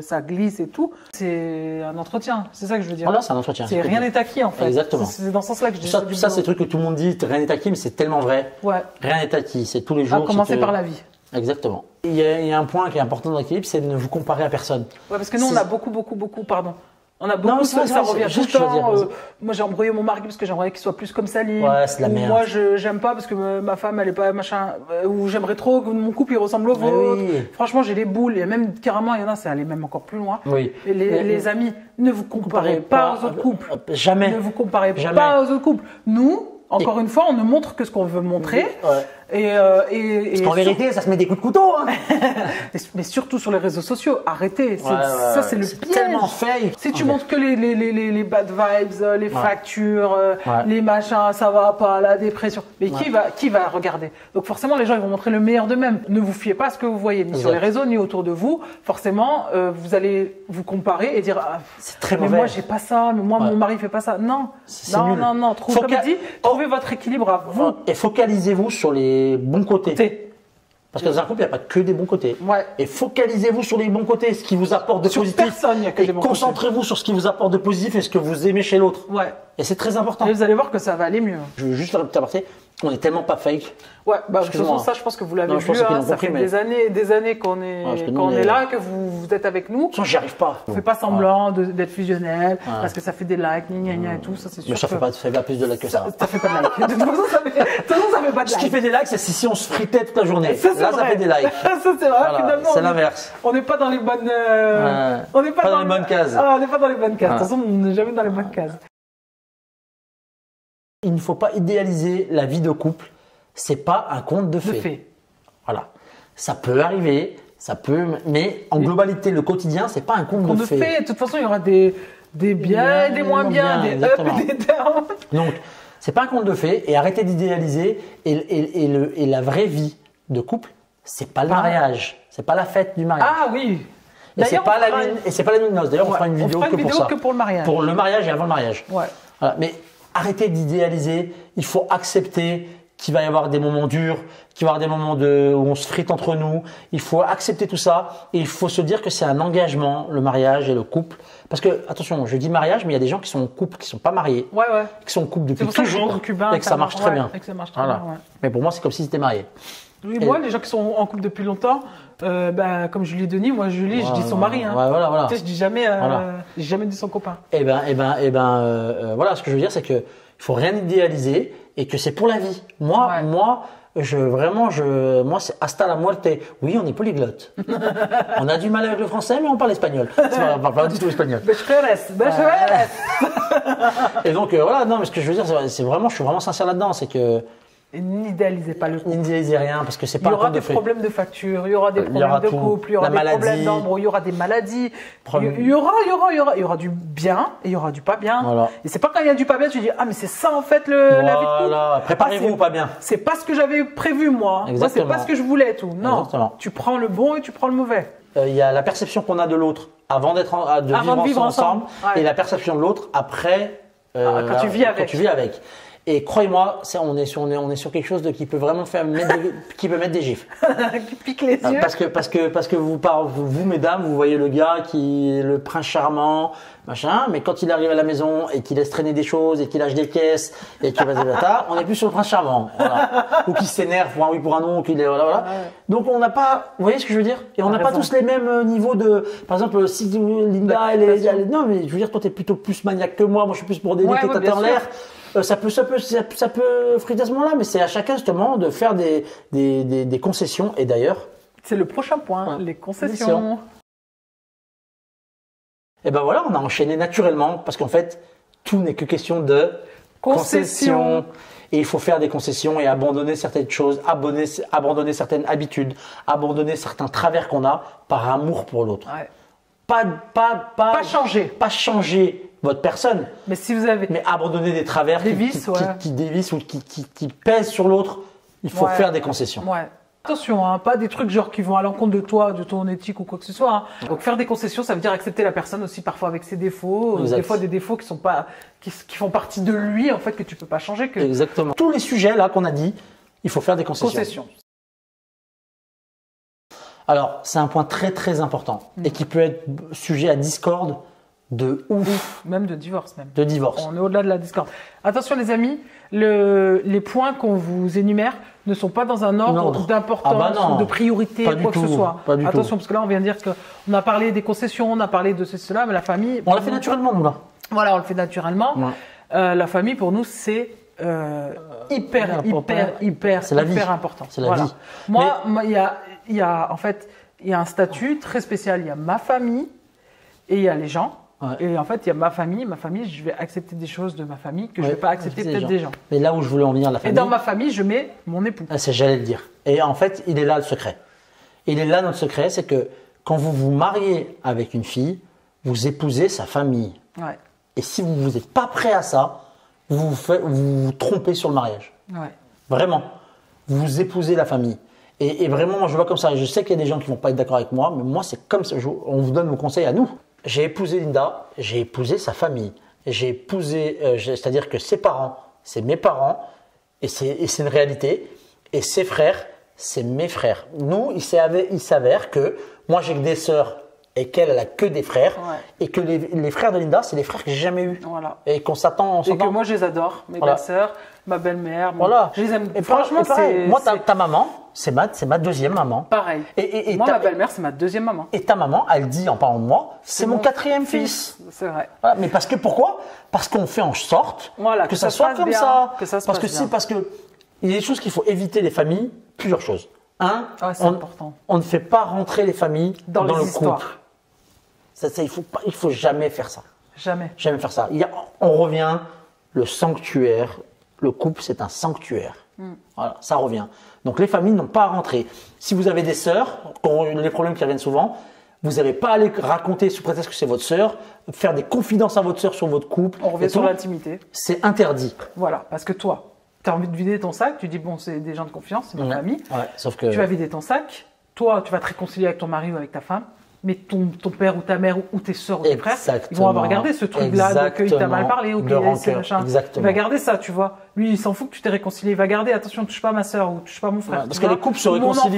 ça glisse et tout. C'est un entretien. C'est ça que je veux dire. Voilà, c'est un entretien. C'est rien n'est acquis en fait. Exactement. C'est dans ce sens-là que je dis. Ça, c'est le truc que tout le monde dit. Rien n'est acquis, mais c'est tellement vrai. Ouais. Rien n'est acquis. C'est tous les jours. Commencer par la vie. Exactement. Il y a un point qui est important dans l'équilibre, c'est de ne vous comparer à personne. Ouais, parce que nous, on a beaucoup, pardon. On a beaucoup ça revient tout le temps. Moi, j'ai embrouillé mon mari parce que j'aimerais qu'il soit plus comme Salim. Ouais, c'est la merde. Moi, j'aime pas parce que ma femme, elle est pas machin. Ou j'aimerais trop que mon couple il ressemble au vôtre. Oui. Franchement, j'ai les boules. Et même carrément, il y en a, c'est aller même encore plus loin. Oui. Et les amis, ne vous comparez pas aux autres couples. Jamais. Ne vous comparez pas aux autres couples. Nous, encore une fois, on ne montre que ce qu'on veut montrer. Ouais. Parce qu'en vérité, ça se met des coups de couteau. Hein. Mais surtout sur les réseaux sociaux, arrêtez. Ça, c'est le piège. C'est tellement fake. Si tu montres que les bad vibes, les fractures, les machins, ça va pas, la dépression. Mais qui va regarder? Donc forcément, les gens ils vont montrer le meilleur d'eux-mêmes. Ne vous fiez pas à ce que vous voyez, ni sur les réseaux, ni autour de vous. Forcément, vous allez vous comparer et dire c'est très mauvais. Mais moi, j'ai pas ça. Mais moi, mon mari fait pas ça. Non, non. Comme il dit, trouvez votre équilibre à vous. Et focalisez-vous sur les bons côtés. Parce que dans un couple, il n'y a pas que des bons côtés. Ouais. Et focalisez-vous sur les bons côtés, ce qui vous apporte de positif. Personne, il y a que des bons côtés. Concentrez-vous sur ce qui vous apporte de positif et ce que vous aimez chez l'autre. Ouais. Et c'est très important. Et vous allez voir que ça va aller mieux. Je veux juste t'apporter, on est tellement pas fake. Ouais, de toute façon, ça, je pense que vous l'avez vu. Ça fait des années qu'on est là, que vous êtes avec nous. J'y arrive pas. On fait pas semblant d'être fusionnel, parce que ça fait des likes, et tout, ça c'est sûr. Mais ça fait pas plus de likes que ça. Ça fait pas de likes. De toute façon, ça fait pas de likes. Ce qui fait des likes, c'est si on se fritait toute la journée. Là, ça fait des likes. Ça, c'est vrai, finalement. C'est l'inverse. On n'est pas dans les bonnes. On n'est pas dans les bonnes cases. On n'est pas dans les bonnes cases. De toute façon, on n'est jamais dans les bonnes cases. Il ne faut pas idéaliser la vie de couple. C'est pas un conte de fées. Voilà. Ça peut arriver, mais en globalité, le quotidien, c'est pas un conte de fées. De toute façon, il y aura des biens et des moins bien, des ups et des downs. Donc, c'est pas un conte de fées et arrêtez d'idéaliser. Et la vraie vie de couple, c'est pas le mariage. C'est pas la fête du mariage. Ah oui. Et c'est pas la nuit de noces. D'ailleurs, on fera une vidéo que pour le mariage. Pour le mariage et avant le mariage. Ouais. Voilà. Mais arrêtez d'idéaliser. Il faut accepter qu'il va y avoir des moments durs, qu'il va y avoir des moments où on se frite entre nous. Il faut accepter tout ça et il faut se dire que c'est un engagement, le mariage et le couple. Parce que, attention, je dis mariage, mais il y a des gens qui sont en couple, qui ne sont pas mariés, qui sont en couple depuis toujours et que ça marche très bien. Mais pour moi, c'est comme si c'était marié. Oui, moi, les gens qui sont en couple depuis longtemps, comme Julie Denis, moi Julie, je dis son mari. Hein. Voilà. Tu sais, je dis jamais dit son copain. Voilà, ce que je veux dire, c'est que il faut rien idéaliser et que c'est pour la vie. Moi, c'est hasta la muerte. Oui, on est polyglotte. On a du mal avec le français, mais on parle espagnol. On parle pas du tout espagnol. Et donc, voilà, non, mais ce que je veux dire, c'est vraiment, je suis vraiment sincère là-dedans, c'est que et n'idéalisez pas le couple. N'idéalisez rien parce que c'est pas. Il y aura des problèmes de facture, il y aura des problèmes de couple, il y aura des problèmes d'embrouille, il y aura des maladies. Il y aura du bien et il y aura du pas bien. Voilà. Et c'est pas quand il y a du pas bien, tu dis ah mais c'est ça en fait la vie de couple. Préparez-vous au pas bien. C'est pas ce que j'avais prévu moi. Moi c'est pas ce que je voulais tout. Non. Exactement. Tu prends le bon et tu prends le mauvais. Il y a la perception qu'on a de l'autre avant de vivre ensemble et la perception de l'autre après quand tu vis avec. Et croyez-moi, on est sur quelque chose qui peut vraiment qui peut mettre des gifles. Qui pique les yeux. Parce que vous, mesdames, vous voyez le gars qui est le prince charmant, machin, mais quand il arrive à la maison et qu'il laisse traîner des choses et qu'il lâche des caisses et qu'il on n'est plus sur le prince charmant. Voilà. Ou qu'il s'énerve pour un oui, pour un non, voilà. Donc on n'a pas, vous voyez ce que je veux dire? Et on n'a pas tous les mêmes niveaux de, par exemple, si Linda, non, mais je veux dire, toi t'es plutôt plus maniaque que moi je suis plus pour des têtes en l'air. Ça peut friter à ce moment-là, mais c'est à chacun justement de faire des concessions. Et d'ailleurs, c'est le prochain point, les concessions. Et ben voilà, on a enchaîné naturellement parce qu'en fait, tout n'est que question de concession. Et il faut faire des concessions et abandonner certaines choses, abandonner certaines habitudes, abandonner certains travers qu'on a par amour pour l'autre. Ouais. Pas changer votre personne. Mais si vous avez. Mais abandonner des travers qui dévissent ou qui pèsent sur l'autre, il faut faire des concessions. Ouais. Attention, hein, pas des trucs genre qui vont à l'encontre de toi, de ton éthique ou quoi que ce soit. Hein. Donc faire des concessions, ça veut dire accepter la personne aussi parfois avec ses défauts, des fois des défauts qui font partie de lui en fait que tu peux pas changer. Exactement. Tous les sujets là qu'on a dit, il faut faire des concessions. Alors c'est un point très très important et qui peut être sujet à discorde de ouf. Même de divorce même. De divorce. On est au-delà de la discorde. Attention les amis, les points qu'on vous énumère ne sont pas dans un ordre d'importance ou de priorité ou quoi que ce soit. Attention, parce que là on vient de dire qu'on a parlé des concessions, on a parlé de cela, mais la famille… On l'a fait naturellement nous là. Voilà, on le fait naturellement. Ouais. La famille pour nous c'est hyper important. C'est la vie. Moi, il y a un statut très spécial. Il y a ma famille et il y a les gens. Ouais. Et en fait, il y a ma famille, je vais accepter des choses de ma famille que je ne vais pas accepter peut-être des gens. Mais là où je voulais en venir, la famille… Et dans ma famille, je mets mon époux. J'allais le dire. Et en fait, il est là le secret. Il est là notre secret, c'est que quand vous vous mariez avec une fille, vous épousez sa famille. Ouais. Et si vous n'êtes pas prêt à ça, vous vous trompez sur le mariage. Ouais. Vraiment. Vous épousez la famille. Et vraiment, moi, je vois comme ça. Je sais qu'il y a des gens qui ne vont pas être d'accord avec moi, mais moi, c'est comme ça. On vous donne vos conseils à nous. J'ai épousé Linda, j'ai épousé sa famille. J'ai épousé, c'est-à-dire que ses parents, c'est mes parents, et c'est une réalité. Et ses frères, c'est mes frères. Nous, il s'avère que moi, j'ai que des sœurs et qu'elle, elle a que des frères. Ouais. Et que les frères de Linda, c'est les frères que j'ai jamais eus. Voilà. Et qu'on s'attend. Et que moi, je les adore. Mes belles-sœurs, ma belle-mère. Voilà. Je les aime. Et franchement, moi, ta maman, c'est ma deuxième maman. Pareil. Et moi, ma belle-mère, c'est ma deuxième maman. Et ta maman, elle dit en parlant de moi, c'est mon quatrième fils. C'est vrai. Voilà. Mais pourquoi ? Parce qu'on fait en sorte que ça soit comme ça. Que ça se passe bien. Parce que il y a des choses qu'il faut éviter les familles. Plusieurs choses. C'est important. On ne fait pas rentrer les familles dans le couple. Il faut jamais faire ça. Jamais faire ça. On revient, le sanctuaire, le couple c'est un sanctuaire. Voilà, ça revient. Donc les familles n'ont pas à rentrer. Si vous avez des sœurs, les problèmes qui reviennent souvent, vous n'avez pas à aller raconter sous prétexte que c'est votre sœur, faire des confidences à votre sœur sur votre couple. On revient sur l'intimité. C'est interdit. Voilà, parce que toi, tu as envie de vider ton sac, tu dis bon c'est des gens de confiance, c'est ma famille. Ouais, sauf que… Tu vas vider ton sac, toi tu vas te réconcilier avec ton mari ou avec ta femme. Mais ton père ou ta mère ou tes soeurs ou tes frères, ils vont avoir gardé ce truc-là qu'il t'a mal parlé ou qu'il a machin. Il va garder ça, tu vois. Lui, il s'en fout que tu t'es réconcilié. Il va garder, attention, touche pas ma soeur ou touche pas mon frère. Parce que les couples se réconcilient.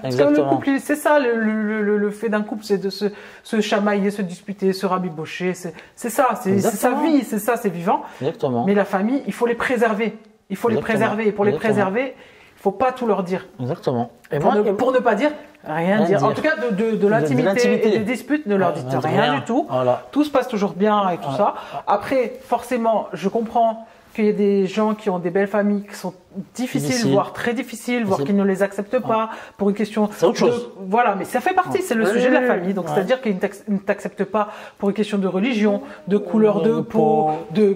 Parce que le couple, c'est ça, le fait d'un couple, c'est de se chamailler, se disputer, se rabibocher. C'est ça, c'est sa vie, c'est ça, c'est vivant. Exactement. Mais la famille, il faut les préserver. Il faut les préserver. Et pour les préserver, il faut pas tout leur dire. Exactement. Et pour ne pas dire rien dire. En tout cas, de l'intimité et des disputes, ne leur dites rien du tout. Voilà. Tout se passe toujours bien et tout ça. Après, forcément, je comprends qu'il y a des gens qui ont des belles familles qui sont difficiles, voire très difficiles, voire qui ne les acceptent pas pour une question. C'est autre chose. Voilà, mais ça fait partie, c'est le sujet de la famille. Donc, c'est-à-dire qu'ils ne t'acceptent pas pour une question de religion, de couleur de peau,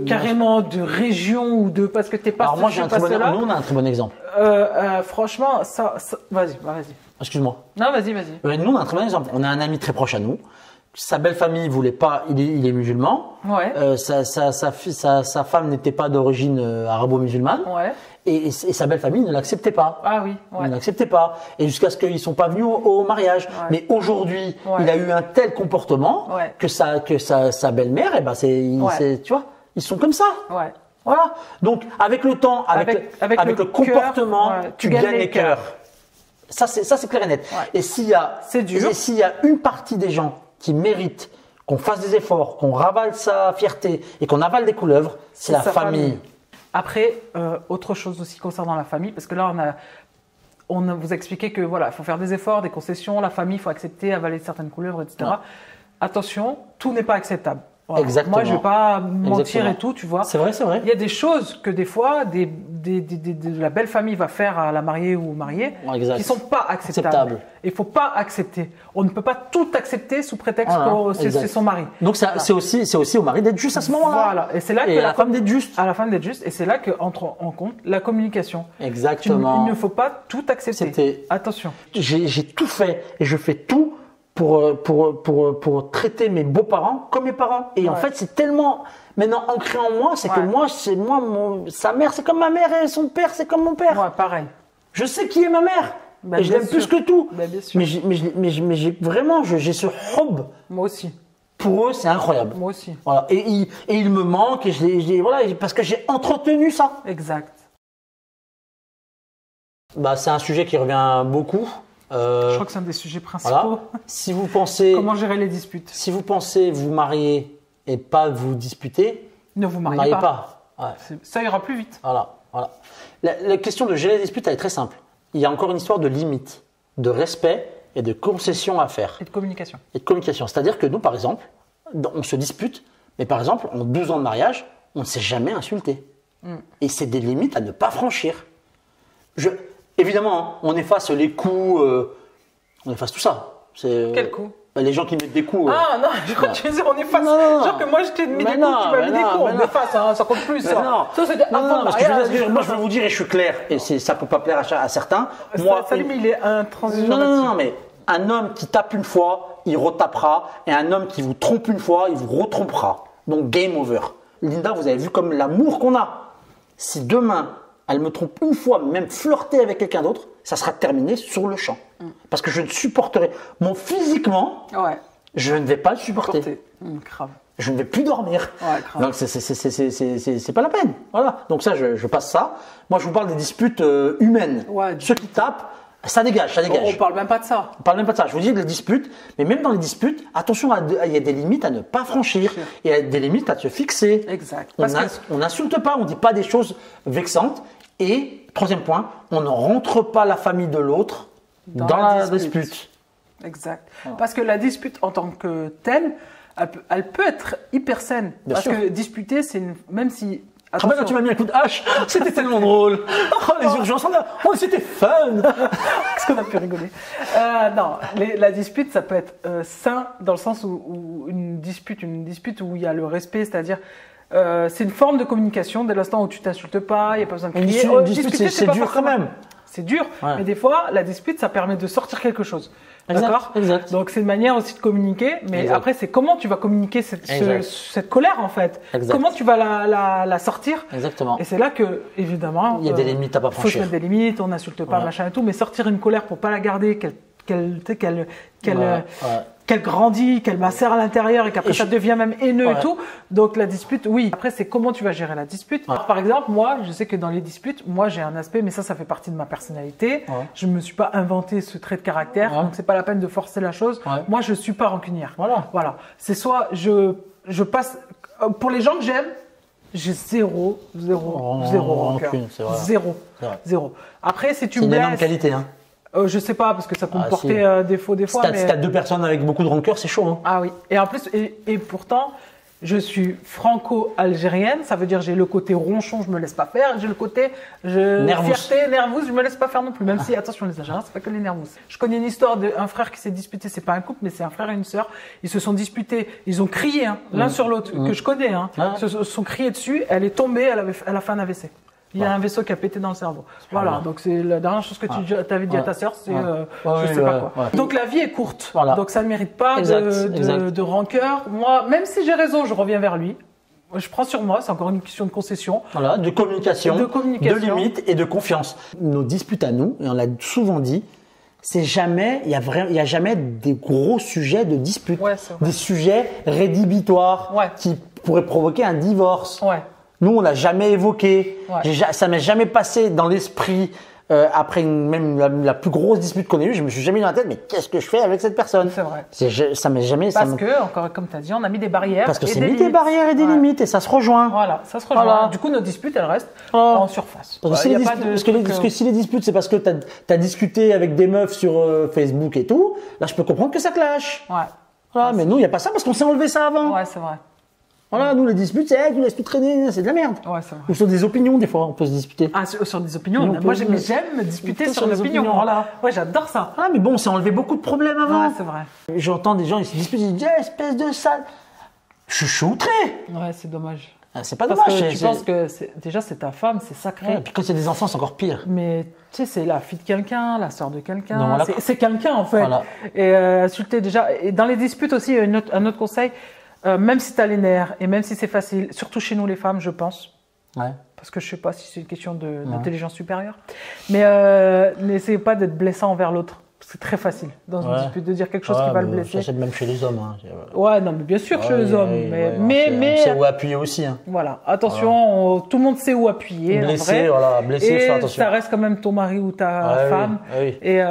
carrément de région ou de parce que t'es pas. Alors moi, nous, on a un très bon exemple. Franchement, vas-y. Excuse-moi. Non, vas-y. Nous, on a un très bon exemple. On a un ami très proche à nous. Sa belle famille voulait pas, il est musulman. Ouais. Sa femme n'était pas d'origine arabo-musulmane. Ouais. Et sa belle famille ne l'acceptait pas. Ah oui. Ouais. Ne l'acceptait pas. Et jusqu'à ce qu'ils sont pas venus au mariage. Ouais. Mais aujourd'hui, il a eu un tel comportement que sa belle-mère, tu vois, ils sont comme ça. Ouais. Voilà. Donc, avec le temps, avec le comportement, tu gagnes les cœurs. Ça, c'est clair et net. Ouais. Et s'il y a une partie des gens qui méritent qu'on fasse des efforts, qu'on ravale sa fierté et qu'on avale des couleuvres, c'est la famille. Après, autre chose aussi concernant la famille, parce que là, on vous a expliqué que voilà, il faut faire des efforts, des concessions, la famille, il faut accepter, avaler certaines couleuvres, etc. Ouais. Attention, tout n'est pas acceptable. Voilà. Exactement. Moi, je vais pas mentir Exactement. et tout, tu vois. C'est vrai, c'est vrai. Il y a des choses que des fois, la belle famille va faire à la mariée ou au marié Exact. qui sont pas acceptables. Il faut pas accepter. On ne peut pas tout accepter sous prétexte que c'est son mari. Donc c'est aussi au mari d'être juste à ce moment-là. Voilà. Et c'est là que la femme d'être juste. À la femme d'être juste. Et c'est là que entre en compte la communication. Exactement. Il ne faut pas tout accepter. Attention. J'ai tout fait et je fais tout pour traiter mes beaux-parents comme mes parents. Et en fait, c'est tellement maintenant ancré en moi, c'est que sa mère, c'est comme ma mère et son père, c'est comme mon père. Ouais, pareil. Je sais qui est ma mère. Et je l'aime plus que tout. Bien sûr. Mais j'ai ce hub. Moi aussi. Pour eux, c'est incroyable. Moi aussi. Voilà. Et il me manque parce que j'ai entretenu ça. Exact. C'est un sujet qui revient beaucoup. Je crois que c'est un des sujets principaux. Voilà. Si vous pensez comment gérer les disputes. Si vous pensez vous marier et pas vous disputer, ne vous mariez pas. Ouais. Ça ira plus vite. Voilà. La question de gérer les disputes, elle est très simple. Il y a encore une histoire de limite, de respect et de concession à faire. Et de communication. C'est-à-dire que nous, par exemple, on se dispute, mais par exemple, en 12 ans de mariage, on ne s'est jamais insulté. Et c'est des limites à ne pas franchir. Évidemment, on efface les coups, on efface tout ça. Quel coup? Les gens qui mettent des coups. Ah non, je crois que tu veux dire on efface. Genre que moi je t'ai mis des coups, tu m'as mis des coups, on efface, ça compte plus. Ça, c'était avant parce que moi je vais vous dire et je suis clair, et ça peut pas plaire à certains. Salim, il est intransigeant. Non, mais un homme qui tape une fois, il retapera, et un homme qui vous trompe une fois, il vous retrompera. Donc game over. Linda, vous avez vu comme l'amour qu'on a. Si demain elle me trompe une fois, même flirter avec quelqu'un d'autre, ça sera terminé sur le champ. Parce que je ne supporterai. Physiquement, je ne vais pas le supporter. Grave. Je ne vais plus dormir. Grave. Donc c'est pas la peine. Voilà. Donc ça, je passe ça. Moi, je vous parle des disputes humaines. Ceux qui tapent, ça dégage. On parle même pas de ça. Je vous dis les disputes, mais même dans les disputes, attention, il y a des limites à ne pas franchir. Il y a des limites à se fixer. Exact. On n'insulte pas, on ne dit pas des choses vexantes. Et troisième point, on ne rentre pas la famille de l'autre dans la dispute. Exact. Parce que la dispute en tant que telle, elle peut être hyper saine. Parce que disputer, même si. Quand tu m'as mis un coup de hache, c'était tellement drôle. Les urgences, c'était fun. Qu'est-ce qu'on a pu rigoler. Non, la dispute, ça peut être sain dans le sens où une dispute où il y a le respect, c'est-à-dire c'est une forme de communication dès l'instant où tu t'insultes pas, il n'y a pas besoin de crier. Une dispute, c'est dur quand même. C'est dur, mais des fois, la dispute, ça permet de sortir quelque chose. D'accord ? Exact. Donc, c'est une manière aussi de communiquer, mais après, c'est comment tu vas communiquer cette colère, en fait. Exact. Comment tu vas la sortir. Exactement. Et c'est là que, évidemment, il y a des limites à pas franchir. Il faut se mettre des limites, on n'insulte pas, machin et tout, mais sortir une colère pour pas la garder, qu'elle grandit, qu'elle macère à l'intérieur et qu'après ça devient même haineux et tout. Donc la dispute, oui. Après, c'est comment tu vas gérer la dispute. Alors, par exemple, moi, je sais que dans les disputes, moi j'ai un aspect, mais ça fait partie de ma personnalité. Je me suis pas inventé ce trait de caractère, donc c'est pas la peine de forcer la chose. Moi, je suis pas rancunière. Voilà. C'est soit je passe pour les gens que j'aime. J'ai zéro rancœur. Zéro. Après, si tu me blesses. C'est une énorme qualité, hein. Je sais pas, parce que ça peut me porter défaut des fois. Si t'as deux personnes avec beaucoup de rancœur, c'est chaud. Hein. Ah oui. Et en plus, et pourtant, je suis franco-algérienne. Ça veut dire j'ai le côté ronchon, je me laisse pas faire. J'ai le côté fierté, nerveuse, je me laisse pas faire non plus. Même si, attention, les Algériens, c'est pas que les nervous. Je connais une histoire d'un frère qui s'est disputé. C'est pas un couple, mais c'est un frère et une sœur. Ils se sont disputés. Ils ont crié l'un sur l'autre, que je connais. Ils se sont criés dessus. Elle est tombée. Elle a fait un AVC. Il y a un vaisseau qui a pété dans le cerveau. Voilà, donc c'est la dernière chose que tu avais dit à ta sœur, c'est je sais pas quoi. Donc la vie est courte, donc ça ne mérite pas de rancœur. Moi, même si j'ai raison, je reviens vers lui. Je prends sur moi, c'est encore une question de concession. Voilà, de communication, de limites et de confiance. Nos disputes à nous, et on l'a souvent dit, il y a jamais des gros sujets de dispute, des sujets rédhibitoires qui pourraient provoquer un divorce. Nous, on l'a jamais évoqué. Ça m'est jamais passé dans l'esprit. Après même la plus grosse dispute qu'on ait eue, je me suis jamais mis dans la tête, mais qu'est-ce que je fais avec cette personne? C'est vrai. Ça m'est jamais. Parce que, encore comme tu as dit, on a mis des barrières. Parce que c'est mis des barrières et des limites et ça se rejoint. Voilà, ça se rejoint. Voilà. Du coup, nos disputes, elles restent en surface. Parce que si les disputes, c'est parce que tu as discuté avec des meufs sur Facebook et tout, là, je peux comprendre que ça clash. Voilà, mais nous, il n'y a pas ça parce qu'on s'est enlevé ça avant. Ouais, c'est vrai. Voilà, nous les disputes, c'est tu laisses tout traîner, c'est de la merde. Ouais, c'est vrai. Ou sur des opinions, des fois, on peut se disputer. Ah, sur des opinions. Moi, j'aime me disputer sur des opinions. Voilà. Ouais, j'adore ça. Ah, mais bon, c'est enlevé beaucoup de problèmes avant. Ouais, c'est vrai. J'entends des gens, ils se disputent, ils disent, espèce de sale. Je suis outré. Ouais, c'est dommage. C'est pas Parce dommage. que tu penses que déjà c'est ta femme, c'est sacré. Ouais, puis quand il y a des enfants, c'est encore pire. Mais tu sais, c'est la fille de quelqu'un, la sœur de quelqu'un. Voilà. C'est quelqu'un en fait. Voilà. Et insulter déjà. Et dans les disputes aussi, un autre conseil, même si tu as les nerfs et même si c'est facile, surtout chez nous les femmes, je pense. Ouais. Parce que je sais pas si c'est une question d'intelligence supérieure. Mais n'essayez pas d'être blessant envers l'autre. C'est très facile dans une dispute de dire quelque chose qui va le blesser. Ça, c'est même chez les hommes. Hein. Ouais, non, mais bien sûr chez les hommes. Mais c'est où appuyer aussi. Hein. Voilà, attention, tout le monde sait où appuyer. Blessé, voilà, blessé, et fais attention. ça reste quand même ton mari ou ta femme. Oui. Et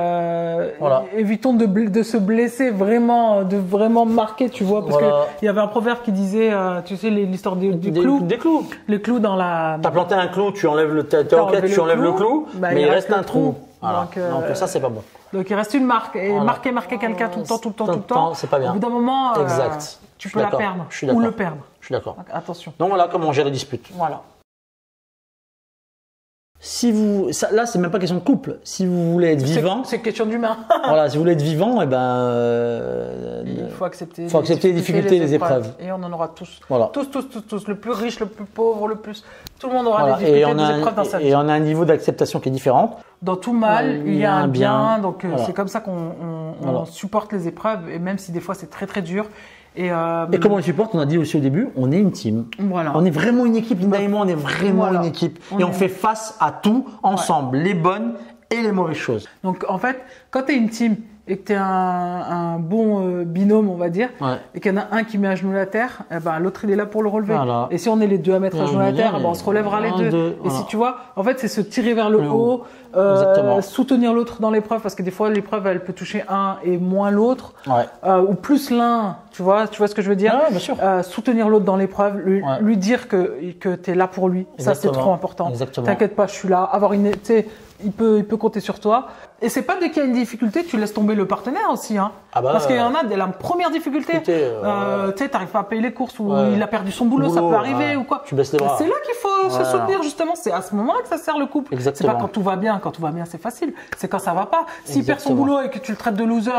évitons de se blesser vraiment, de vraiment marquer, tu vois, parce que il y avait un proverbe qui disait, tu sais, l'histoire du clou. Des clous. Les clous dans la. T'as planté un clou, tu enlèves tu enlèves le clou, mais il reste un trou. Voilà. Donc ça, c'est pas bon. Donc il reste une marque. Et marquer quelqu'un tout le temps, c'est pas bien. Au bout d'un moment, exact. Tu peux la perdre ou le perdre. Je suis d'accord. Attention. Donc voilà comment on gère les disputes. Voilà. Si vous, là, c'est même pas question de couple. Si vous voulez être vivant, c'est question d'humain. Voilà, si vous voulez être vivant, et il faut accepter les difficultés, les épreuves. Et on en aura tous. Voilà. Tous. Le plus riche, le plus pauvre, le plus. Tout le monde aura des difficultés, des épreuves dans sa vie. Et on a un niveau d'acceptation qui est différent. Dans tout mal, il y a un bien. Donc c'est comme ça qu'on supporte les épreuves, et même si des fois c'est très très dur. Et comment on les supporte? On a dit aussi au début, on est une team. Voilà. On est vraiment une équipe. Linda et moi, on est vraiment une équipe. Et on fait face à tout ensemble, les bonnes et les mauvaises choses. Donc en fait, quand tu es une team et que tu es un bon binôme, on va dire, et qu'il y en a un qui met à genoux la terre, l'autre il est là pour le relever. Voilà. Et si on est les deux à mettre à genoux la terre, on se relèvera les deux. Et si tu vois, en fait, c'est se tirer vers le haut, soutenir l'autre dans l'épreuve, parce que des fois l'épreuve elle peut toucher un et moins l'autre, ou plus l'un. Tu vois ce que je veux dire? Ouais, bien sûr. Soutenir l'autre dans l'épreuve, lui dire que tu es là pour lui. Ça, c'est trop important. T'inquiète pas, je suis là. Il peut compter sur toi. Et c'est pas dès qu'il y a une difficulté, tu laisses tomber le partenaire aussi. Hein. Parce qu'il y en a, dès la première difficulté, tu n'arrives pas à payer les courses ou il a perdu son boulot, ça peut arriver ou quoi. Tu baisses les bras. C'est là qu'il faut se soutenir, justement. C'est à ce moment-là que ça sert le couple. C'est pas quand tout va bien. Quand tout va bien, c'est facile. C'est quand ça va pas. S'il perd son boulot et que tu le traites de loser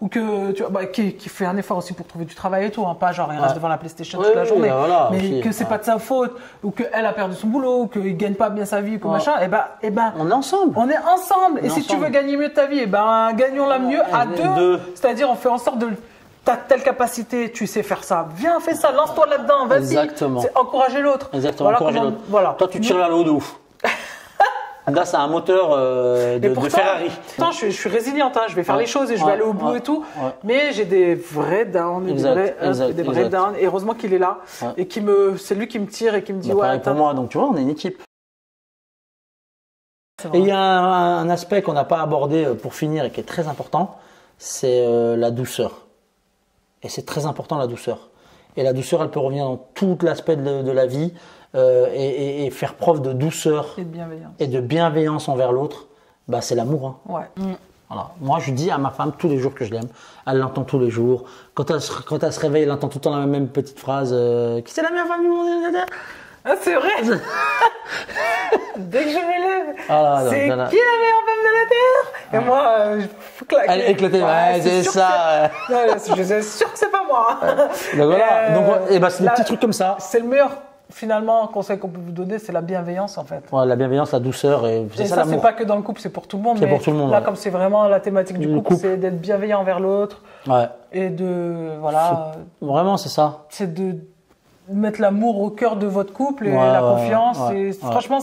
ou que qui fait un effort aussi pour trouver du travail et tout, hein, pas genre il reste devant la PlayStation toute la journée, mais que c'est pas de sa faute ou qu'elle a perdu son boulot ou qu'il gagne pas bien sa vie ou machin, et ben on est ensemble. On est ensemble. Et si tu veux gagner mieux ta vie, gagnons-la mieux à deux. C'est-à-dire on fait en sorte de t'as telle capacité, tu sais faire ça. Viens, fais ça, lance-toi là-dedans, vas-y. Exactement. C'est encourager l'autre. Exactement. Encourager l'autre. Voilà. Toi, tu tires vers le haut de ouf. Là, c'est un moteur de Ferrari. Pourtant, je suis résiliente. Hein. Je vais faire les choses et je vais aller au bout et tout. Mais j'ai des vrais downs, des vrais downs. Et heureusement qu'il est là et c'est lui qui me tire et qui me dit pour moi. Donc tu vois, on est une équipe. Et il y a un aspect qu'on n'a pas abordé pour finir et qui est très important, c'est la douceur. Et c'est très important la douceur. Et la douceur, elle peut revenir dans tout l'aspect de la vie et faire preuve de douceur et de bienveillance envers l'autre. C'est l'amour. Hein. Voilà. Moi, je dis à ma femme tous les jours que je l'aime. Elle l'entend tous les jours. Quand elle se réveille, elle entend tout le temps la même petite phrase. Qui c'est la meilleure femme du monde? Ah, c'est vrai. Dès que je m'élève, c'est qui la meilleure femme de la Terre? Et moi, je claque. Elle est éclatée, c'est ça. Je suis sûr que c'est pas moi. Donc voilà, c'est des petits trucs comme ça. C'est le meilleur, finalement, conseil qu'on peut vous donner, c'est la bienveillance en fait. La bienveillance, la douceur, et ça l'amour. C'est pas que dans le couple, c'est pour tout le monde. C'est pour tout le monde. Là, comme c'est vraiment la thématique du couple, c'est d'être bienveillant envers l'autre. Et Vraiment, c'est ça. C'est de mettre l'amour au cœur de votre couple et la confiance. Franchement,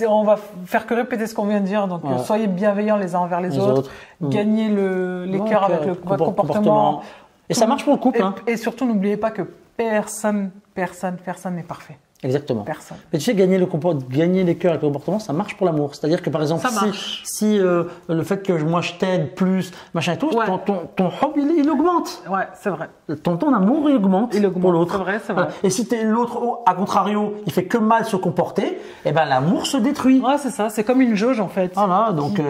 on va faire que répéter ce qu'on vient de dire. Donc, soyez bienveillants les uns envers les autres. Gagnez les cœurs avec votre comportement. Et ça marche pour le couple. Et surtout, n'oubliez pas que personne n'est parfait. Exactement. Personne. Mais tu sais, gagner les cœurs avec le comportement, ça marche pour l'amour. C'est-à-dire que par exemple, si le fait que moi je t'aide plus, machin et tout, ton hobby il augmente. Ouais, c'est vrai. Ton amour il augmente pour l'autre. C'est vrai. Et si l'autre, à contrario, il fait que mal se comporter, l'amour se détruit. Ouais, c'est ça. C'est comme une jauge en fait. Voilà, donc.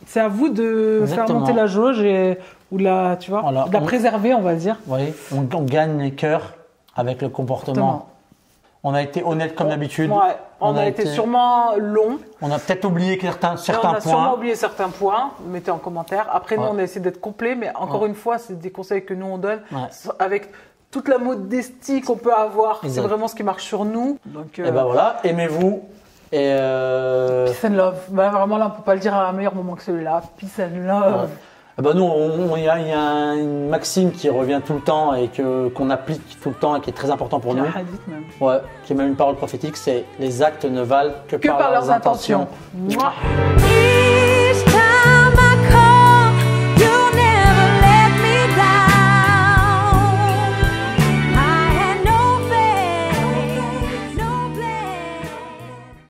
C'est à vous de faire monter la jauge ou de la préserver, on va dire. Oui, on gagne les cœurs avec le comportement. On a été honnête comme d'habitude. Ouais, on a été sûrement long. On a peut-être oublié certains points. On a sûrement oublié certains points. Mettez en commentaire. Après, nous, on a essayé d'être complet, mais encore une fois, c'est des conseils que nous, on donne avec toute la modestie qu'on peut avoir. C'est vraiment ce qui marche sur nous. Donc, et ben voilà, aimez-vous. Et Peace and love. Bah, vraiment, là, on ne peut pas le dire à un meilleur moment que celui-là. Peace and love. Bah nous, il y a une maxime qui revient tout le temps et qu'on applique tout le temps et qui est très important pour nous. Hadith même. Ouais, qui est même une parole prophétique, c'est les actes ne valent que par leurs intentions. Mouah.